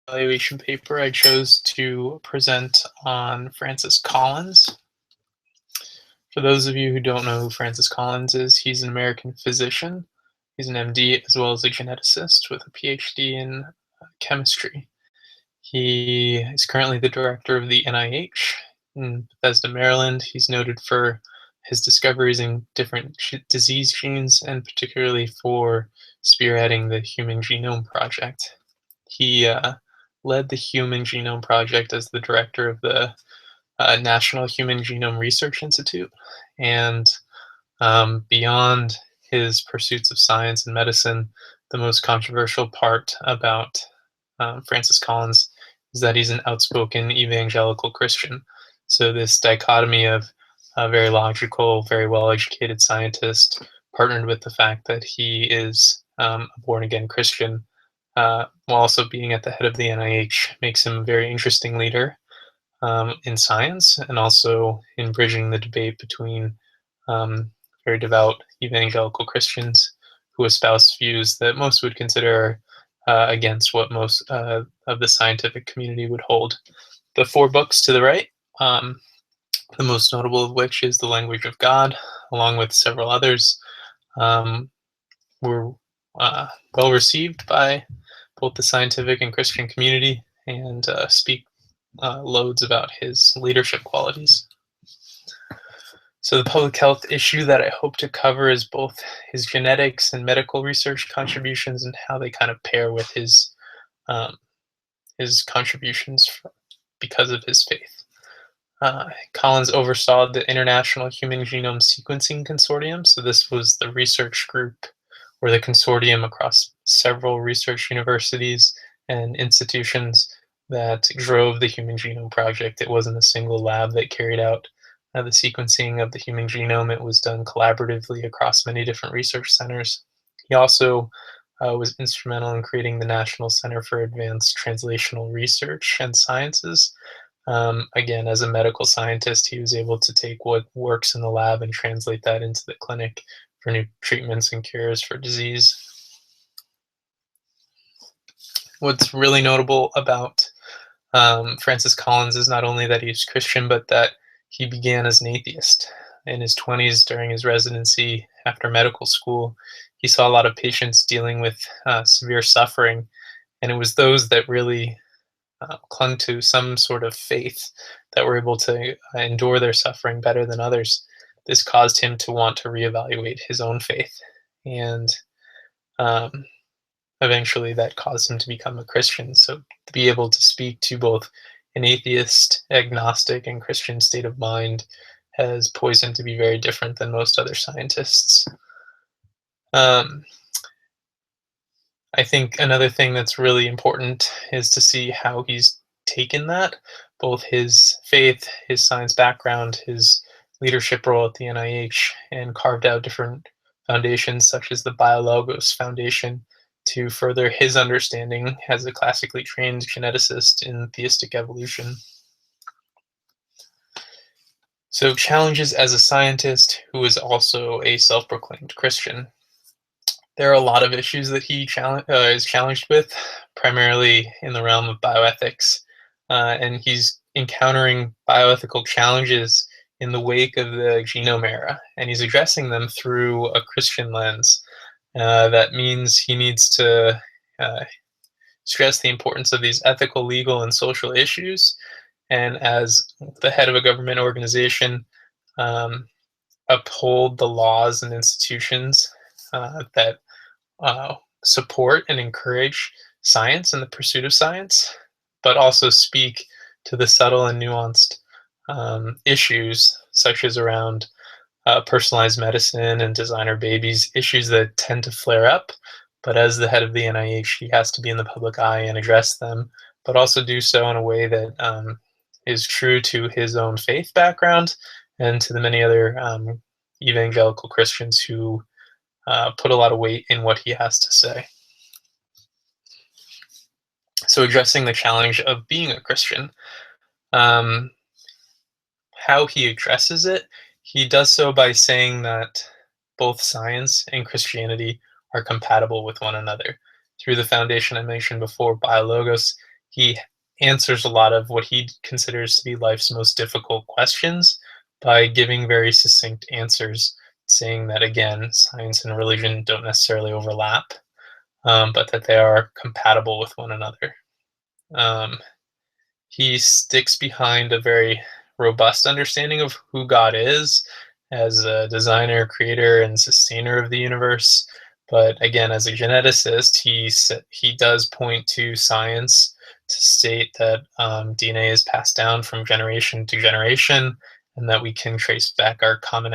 evaluation paper, I chose to present on Francis Collins. For those of you who don't know who Francis Collins is, he's an American physician. He's an MD as well as a geneticist with a PhD in chemistry. He is currently the director of the NIH in Bethesda, Maryland. He's noted for his discoveries in different disease genes and particularly for spearheading the Human Genome Project. He led the Human Genome Project as the director of the National Human Genome Research Institute. And beyond his pursuits of science and medicine, the most controversial part about Francis Collins is that he's an outspoken evangelical Christian. So this dichotomy of a very logical, very well-educated scientist partnered with the fact that he is a born-again Christian, while also being at the head of the NIH, makes him a very interesting leader in science and also in bridging the debate between very devout evangelical Christians who espouse views that most would consider against what most of the scientific community would hold. The 4 books to the right, the most notable of which is The Language of God, along with several others, were well received by both the scientific and Christian community and speak loads about his leadership qualities. So the public health issue that I hope to cover is both his genetics and medical research contributions and how they kind of pair with his contributions because of his faith. Collins oversaw the International Human Genome Sequencing Consortium. So this was the research group or the consortium across several research universities and institutions that drove the Human Genome Project. It wasn't a single lab that carried out the sequencing of the human genome. It was done collaboratively across many different research centers. He also was instrumental in creating the National Center for Advanced Translational Research and Sciences. Again, as a medical scientist, he was able to take what works in the lab and translate that into the clinic for new treatments and cures for disease. What's really notable about Francis Collins is not only that he's Christian, but that he began as an atheist. In his 20s, during his residency after medical school, he saw a lot of patients dealing with severe suffering, and it was those that really clung to some sort of faith that were able to endure their suffering better than others. This caused him to want to reevaluate his own faith, and eventually that caused him to become a Christian. So to be able to speak to both an atheist, agnostic, and Christian state of mind has poised him to be very different than most other scientists. I think another thing that's really important is to see how he's taken that, both his faith, his science background, his leadership role at the NIH, and carved out different foundations such as the BioLogos Foundation to further his understanding as a classically trained geneticist in theistic evolution. So challenges as a scientist who is also a self-proclaimed Christian. There are a lot of issues that he is challenged with, primarily in the realm of bioethics, and he's encountering bioethical challenges in the wake of the genome era, and he's addressing them through a Christian lens. That means he needs to stress the importance of these ethical, legal, and social issues, and as the head of a government organization, uphold the laws and institutions that support and encourage science and the pursuit of science, but also speak to the subtle and nuanced issues such as around personalized medicine and designer babies, issues that tend to flare up. But as the head of the NIH, he has to be in the public eye and address them, but also do so in a way that is true to his own faith background and to the many other evangelical Christians who put a lot of weight in what he has to say. So addressing the challenge of being a Christian, how he addresses it, he does so by saying that both science and Christianity are compatible with one another. Through the foundation I mentioned before, BioLogos, he answers a lot of what he considers to be life's most difficult questions by giving very succinct answers, saying that again, science and religion don't necessarily overlap, but that they are compatible with one another. Um, he sticks behind a very robust understanding of who God is as a designer, creator, and sustainer of the universe. But again, as a geneticist, he does point to science to state that DNA is passed down from generation to generation, and that we can trace back our common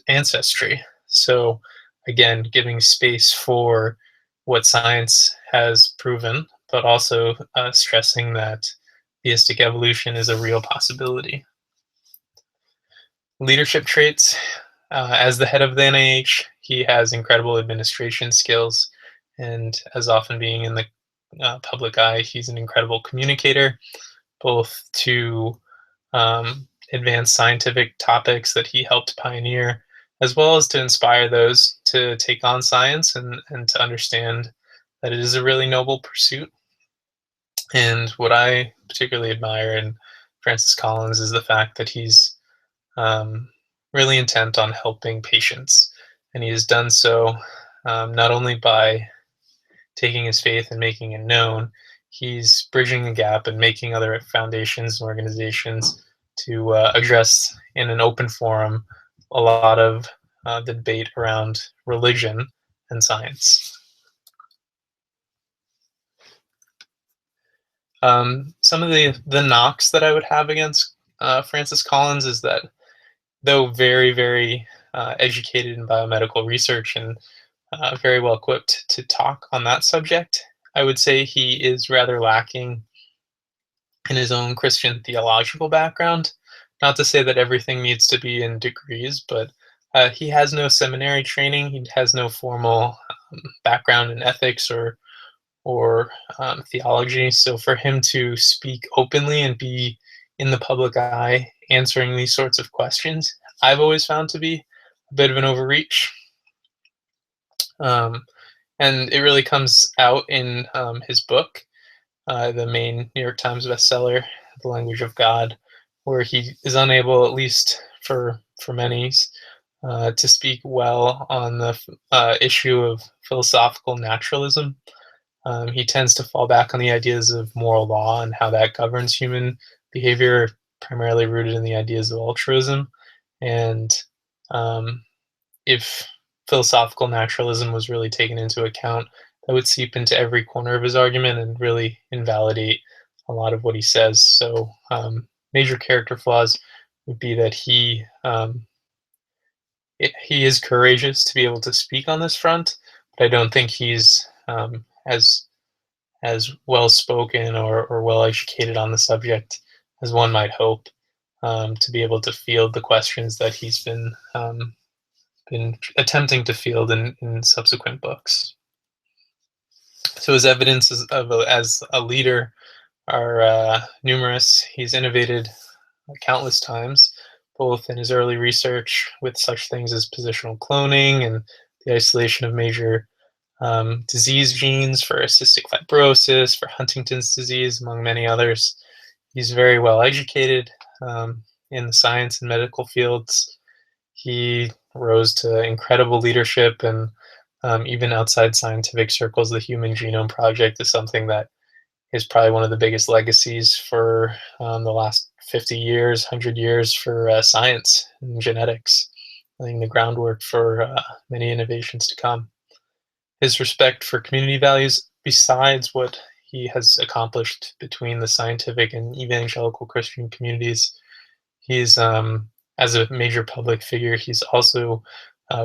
ancestry. So, again, giving space for what science has proven, but also stressing that theistic evolution is a real possibility. Leadership traits. As the head of the NIH, he has incredible administration skills, and as often being in the public eye, he's an incredible communicator, both to advance scientific topics that he helped pioneer, as well as to inspire those to take on science and to understand that it is a really noble pursuit. And what I particularly admire in Francis Collins is the fact that he's um, really intent on helping patients. And he has done so not only by taking his faith and making it known, he's bridging the gap and making other foundations and organizations to address in an open forum a lot of the debate around religion and science. Some of the knocks that I would have against Francis Collins is that though very, very educated in biomedical research and very well equipped to talk on that subject, I would say he is rather lacking in his own Christian theological background. Not to say that everything needs to be in degrees, but he has no seminary training. He has no formal background in ethics or theology. So for him to speak openly and be in the public eye answering these sorts of questions, I've always found to be a bit of an overreach. Um, and it really comes out in his book, the main New York Times bestseller, The Language of God, where he is unable, at least for many, to speak well on the issue of philosophical naturalism. He tends to fall back on the ideas of moral law and how that governs human behavior, primarily rooted in the ideas of altruism. And um, if philosophical naturalism was really taken into account, that would seep into every corner of his argument and really invalidate a lot of what he says. So, major character flaws would be that he is courageous to be able to speak on this front, but I don't think he's as well spoken or well educated on the subject as one might hope, to be able to field the questions that he's been attempting to field in subsequent books. So his evidence as a leader are numerous. He's innovated countless times, both in his early research with such things as positional cloning and the isolation of major disease genes for cystic fibrosis, for Huntington's disease, among many others. He's very well educated in the science and medical fields. He rose to incredible leadership, and even outside scientific circles, the Human Genome Project is something that is probably one of the biggest legacies for the last 50 years, 100 years for science and genetics, laying the groundwork for many innovations to come. His respect for community values, besides what he has accomplished between the scientific and evangelical Christian communities, he's as a major public figure, he's also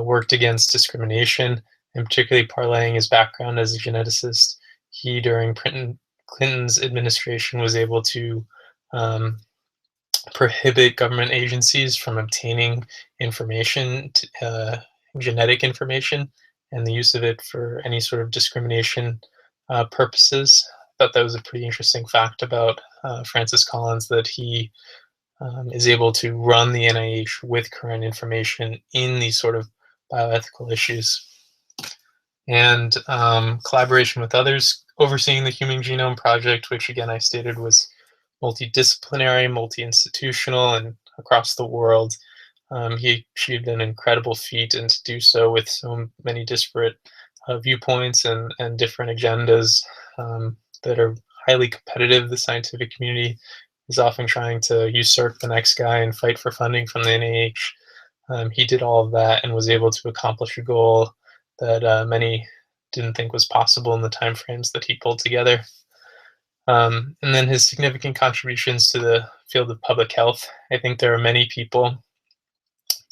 worked against discrimination, and particularly parlaying his background as a geneticist. He, during Clinton's administration, was able to um, prohibit government agencies from obtaining information, genetic information, and the use of it for any sort of discrimination purposes. I thought that was a pretty interesting fact about Francis Collins, that he is able to run the NIH with current information in these sort of bioethical issues. and collaboration with others overseeing the Human Genome Project, which again I stated was multidisciplinary, multi-institutional, and across the world. He achieved an incredible feat, and to do so with so many disparate viewpoints and different agendas that are highly competitive. The scientific community is often trying to usurp the next guy and fight for funding from the NIH. He did all of that and was able to accomplish a goal that many didn't think was possible in the timeframes that he pulled together. And then his significant contributions to the field of public health. I think there are many people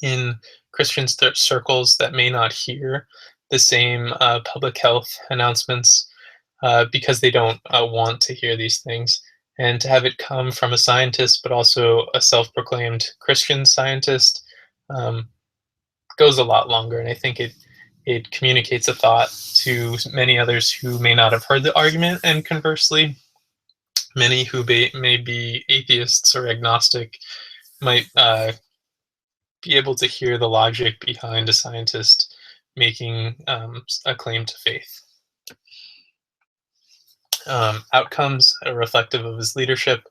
in Christian circles that may not hear the same public health announcements because they don't want to hear these things. And to have it come from a scientist, but also a self proclaimed Christian scientist, um, goes a lot longer. And I think it communicates a thought to many others who may not have heard the argument. And conversely, many who may be atheists or agnostic might be able to hear the logic behind a scientist making a claim to faith. Outcomes are reflective of his leadership.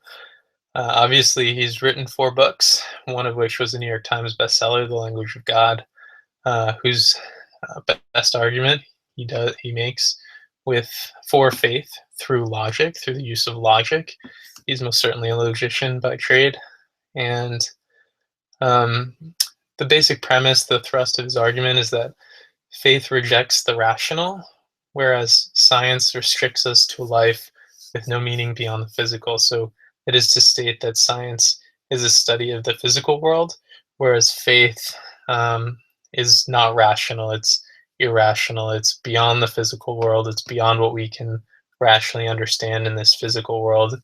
Obviously, he's written 4 books, one of which was a New York Times bestseller, The Language of God, whose best argument he makes for faith through logic, through the use of logic. He's most certainly a logician by trade, and um, the basic premise, the thrust of his argument, is that faith rejects the rational, whereas science restricts us to a life with no meaning beyond the physical. So it is to state that science is a study of the physical world, whereas faith is not rational, it's irrational, it's beyond the physical world, it's beyond what we can rationally understand in this physical world.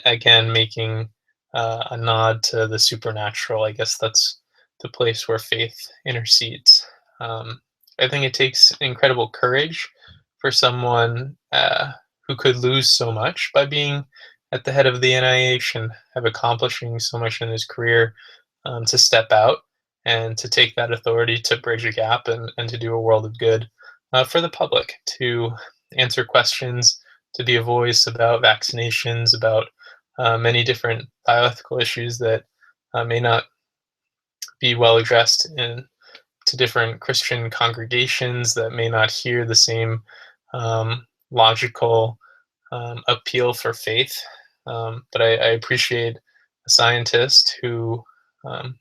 Again, making a nod to the supernatural. I guess that's the place where faith intercedes. Um, I think it takes incredible courage for someone who could lose so much by being at the head of the NIH and have accomplishing so much in his career to step out and to take that authority to bridge a gap and to do a world of good for the public, to answer questions, to be a voice about vaccinations, about many different bioethical issues that may not be well addressed in to different Christian congregations that may not hear the same logical appeal for faith. But I appreciate a scientist who um,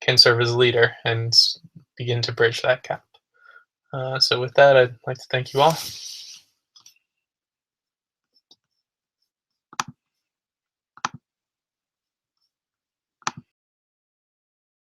can serve as a leader and begin to bridge that gap. So with that, I'd like to thank you all.